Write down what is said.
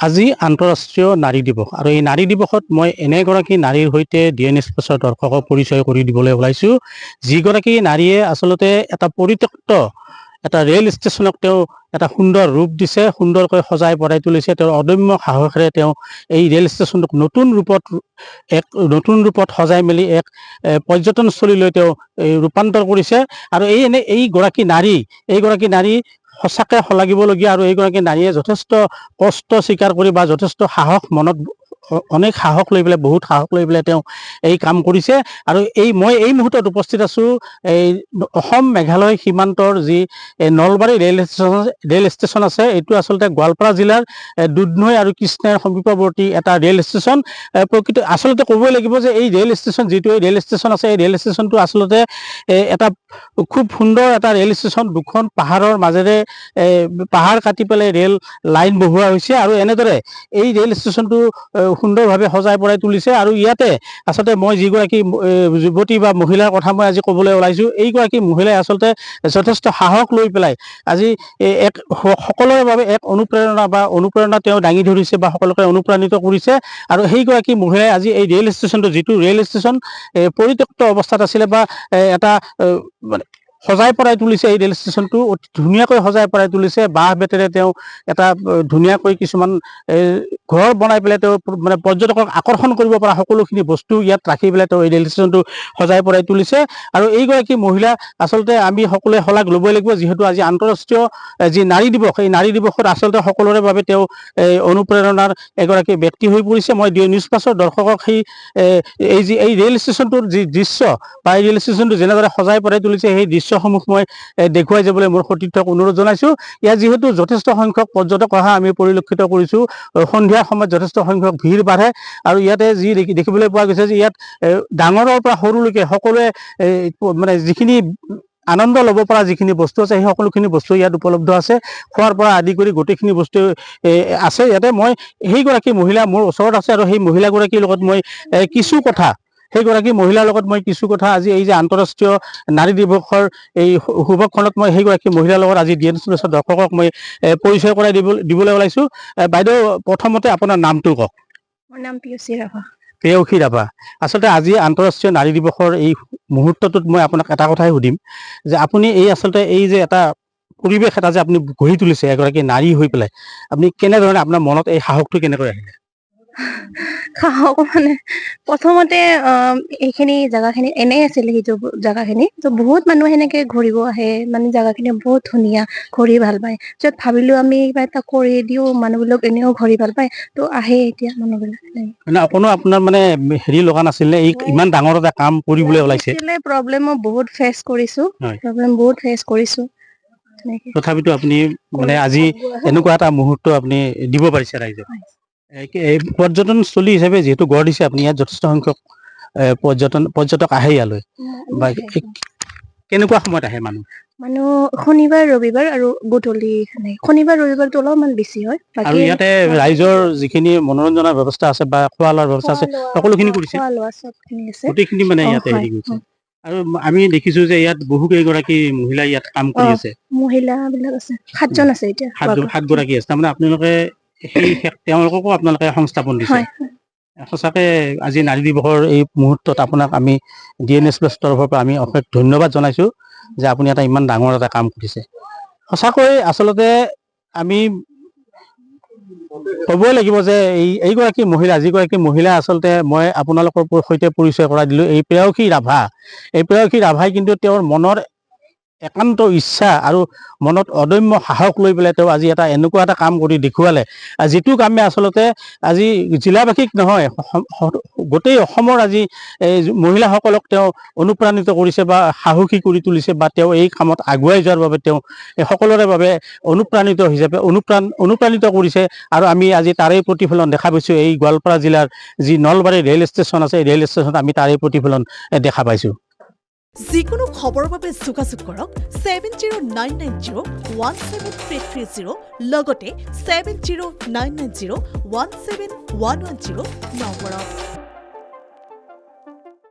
আজি আন্তঃৰাষ্ট্ৰীয় নাৰী দিৱস আৰু এই নাৰী দিৱসত মই এনেগৰাকী নাৰীৰ সৈতে ডিএন এক্সপ্ৰেছৰ দৰ্শকক পৰিচয় কৰি দিবলৈ ওলাইছোঁ যিগৰাকী নাৰীয়ে আচলতে এটা পৰিত্যক্ত এটা ৰেল ষ্টেচনক তেওঁ এটা সুন্দৰ ৰূপ দিছে, সুন্দৰকৈ সজাই পৰাই তুলিছে। তেওঁৰ অদম্য সাহসেৰে তেওঁ এই ৰেল ষ্টেচনটোক নতুন ৰূপত সজাই মেলি এক পৰ্যটনস্থলীলৈ তেওঁ ৰূপান্তৰ কৰিছে। আৰু এইগৰাকী নাৰী সঁচাকৈ শলাগিবলগীয়া। আৰু এইগৰাকী নাৰীয়ে যথেষ্ট কষ্ট স্বীকাৰ কৰি বা যথেষ্ট সাহস মনত অনেক সাহস লৈ পেলাই বহুত সাহস লৈ পেলাই তেওঁ এই কাম কৰিছে। আৰু মই এই মুহূৰ্তত উপস্থিত আছোঁ এই অসম মেঘালয় সীমান্তৰ যি নলবাৰী ৰেল ষ্টেচন আছে। এইটো আচলতে গোৱালপাৰা জিলাৰ দুধনৈ আৰু কৃষ্ণাইৰ সমীপৱৰ্তী এটা ৰেল ষ্টেচন। আচলতে ক'বই লাগিব যে এই ৰেল ষ্টেচন আছে, এই ৰেল ষ্টেচনটো আচলতে এটা খুব সুন্দৰ এটা ৰেল ষ্টেচন। দুখন পাহাৰৰ মাজেৰে পাহাৰ কাটি পেলাই ৰেল লাইন বহুৱা হৈছে আৰু এনেদৰে এই ৰেল ষ্টেচনটো সুন্দৰভাৱে সজাই পৰাই তুলিছে। আৰু ইয়াতে আচলতে মই যিগৰাকী যুৱতী বা মহিলাৰ কথা মই আজি ক'বলৈ ওলাইছোঁ, এইগৰাকী মহিলাই আচলতে যথেষ্ট সাহস লৈ পেলাই আজি সকলোৰে বাবে এক অনুপ্ৰেৰণা তেওঁ দাঙি ধৰিছে বা সকলোকে অনুপ্ৰাণিত কৰিছে। আৰু সেইগৰাকী মহিলাই আজি এই ৰেল ষ্টেচনটো, যিটো ৰেল ষ্টেচন পৰিত্যক্ত অৱস্থাত আছিলে বা এটা মানে সজাই পৰাই তুলিছে, এই ৰেল ষ্টেচনটো অতি ধুনীয়াকৈ সজাই পৰাই তুলিছে। বাঁহ বেতেৰে তেওঁ এটা ধুনীয়াকৈ কিছুমান ঘৰ বনাই পেলাই তেওঁ মানে পৰ্যটকক আকৰ্ষণ কৰিব পৰা সকলোখিনি বস্তু ইয়াত ৰাখি পেলাই তেওঁ এই ৰেল ষ্টেচনটো সজাই পৰাই তুলিছে। আৰু এইগৰাকী মহিলা আচলতে আমি সকলোৱে শলাগ ল'বই লাগিব, যিহেতু আজি আন্তঃৰাষ্ট্ৰীয় যি নাৰী দিৱস, এই নাৰী দিৱসত আচলতে সকলোৰে বাবে তেওঁ অনুপ্ৰেৰণাৰ এগৰাকী ব্যক্তি হৈ পৰিছে। মই নিউজ প্লাছৰ দৰ্শকক এই ৰেল ষ্টেচনটোৰ যি দৃশ্য বা এই ৰেল ষ্টেচনটো যেনেদৰে সজাই পৰাই তুলিছে সেই দৃশ্যসমূহ মই দেখুৱাই যাবলৈ মোৰ সতীৰ্থক অনুৰোধ জনাইছোঁ। ইয়াত যিহেতু যথেষ্ট সংখ্যক পৰ্যটক অহা আমি পৰিলক্ষিত কৰিছোঁ, সন্ধিয়াৰ সময়ত যথেষ্ট সংখ্যক ভিৰ বাঢ়ে। আৰু ইয়াতে যি দেখিবলৈ পোৱা গৈছে যে ইয়াত ডাঙৰৰ পৰা সৰুলৈকে সকলোৱে মানে যিখিনি আনন্দ ল'ব পৰা যিখিনি বস্তু আছে সেই সকলোখিনি বস্তু ইয়াত উপলব্ধ আছে। খোৱাৰ পৰা আদি কৰি গোটেইখিনি বস্তু আছে ইয়াতে। মই সেইগৰাকী মহিলা মোৰ ওচৰত আছে আৰু সেই মহিলাগৰাকীৰ লগত মই কিছু কথা আজি এই যে আন্তঃৰাষ্ট্ৰীয় নাৰী দিৱসৰ এই শুভক্ষণত মই সেইগৰাকী মহিলাৰ লগত আজি ডিএন এক্সপ্ৰেছৰ দৰ্শকক মই পৰিচয় কৰাই দিবলৈ ওলাইছোঁ। বাইদেউ, প্ৰথমতে আপোনাৰ নামটো কওক। মোৰ নাম পিয়সী ৰাভা। প্ৰেয়সী ৰাভা। আচলতে আজি আন্তঃৰাষ্ট্ৰীয় নাৰী দিৱসৰ এই মুহূৰ্তটোত মই আপোনাক এটা কথাই সুধিম যে আপুনি আচলতে এই যে এটা পৰিৱেশ এটা যে আপুনি গঢ়ি তুলিছে এগৰাকী নাৰী হৈ পেলাই, আপুনি কেনেধৰণে আপোনাৰ মনত এই সাহসটো কেনেকৈ আহিলে? সাহস মানে প্ৰথমতে এইখিনি জেগাখিনি এনেই আছিলে, সেইটো জেগাখিনি তো বহুত মানুহ সেনেকে ঘূৰিব আহে, মানে জেগাখিনি বহুত ধুনীয়া, ঘূৰি ভাল পায়। য'ত ভাবিলো আমি কিবা এটা কৰি দিও, মানুহবিলাক এনেও ঘূৰি ভাল পায়, তো আহে এতিয়া মানুহবিলাক। মানে অকণো আপোনাৰ মানে হেৰি লগা নাছিল নে এই ইমান ডাঙৰ এটা কাম কৰিবলৈ ওলাইছে? প্ৰব্লেমো বহুত ফেচ কৰিছো, তথাপিতো আপুনি মানে আজি এনেকুৱা এটা মুহূৰ্ত আপুনি দিব পাৰিছে ৰাইজক। পৰ্যটনস্থলী হিচাপে যিহেতু গঢ় দিছে আপুনি, ইয়াত যথেষ্ট সংখ্যক পৰ্যটক আহে ইয়ালৈ। বা কেনেকুৱা সময়ত আহে মানুহ? শনিবাৰ ৰবিবাৰ আৰু গধূলি। শনিবাৰ ৰবিবাৰটো অলপমান বেছি হয়। আৰু ইয়াতে ৰাইজৰ যিখিনি মনোৰঞ্জনৰ ব্যৱস্থা আছে বা খোৱা লোৱাৰ ব্যৱস্থা আছে সকলোখিনি কৰিছে, গোটেইখিনি মানে ইয়াতে হেৰি কৰিছে। আৰু আমি দেখিছো যে ইয়াত বহু কেইগৰাকী মহিলা ইয়াত কাম কৰি আছে। মহিলাবিলাক আছে, 7জন আছে এতিয়া। 7গৰাকী আছে। তাৰমানে আপোনালোকে তেওঁলোককো আপোনালোকে সংস্থাপন দিছে। সঁচাকে আজি নাৰী দিৱসৰ এই মুহূৰ্তত আপোনাক আমি ডিএন এক্সপ্ৰেছ তৰফৰ পৰা আমি অশেষ ধন্যবাদ জনাইছোঁ যে আপুনি এটা ইমান ডাঙৰ এটা কাম কৰিছে। সঁচাকৈ আচলতে আমি ক'বই লাগিব যে যিগৰাকী মহিলা আচলতে মই আপোনালোকৰ সৈতে পৰিচয় কৰাই দিলোঁ, এই প্ৰেয়সী ৰাভাই কিন্তু তেওঁৰ মনৰ একান্ত ইচ্ছা আৰু মনত অদম্য সাহস লৈ পেলাই তেওঁ আজি এনেকুৱা এটা কাম কৰি দেখুৱালে, যিটো কামে আচলতে আজি জিলাবাসীক নহয় গোটেই অসমৰ আজি মহিলাসকলক তেওঁ অনুপ্ৰাণিত কৰিছে বা সাহসী কৰি তুলিছে, বা তেওঁ এই কামত আগুৱাই যোৱাৰ বাবে তেওঁ সকলোৰে বাবে অনুপ্ৰাণিত কৰিছে। আৰু আমি আজি তাৰেই প্ৰতিফলন দেখা পাইছোঁ। এই গোৱালপাৰা জিলাৰ যি নলবাৰী ৰেল ষ্টেচন আছে, এই ৰেল ষ্টেচনত আমি তাৰেই প্ৰতিফলন দেখা পাইছোঁ। যিকোনো খবৰৰ বাবে যোগাযোগ কৰক 7099017330 লগতে 7099017110 নম্বৰত।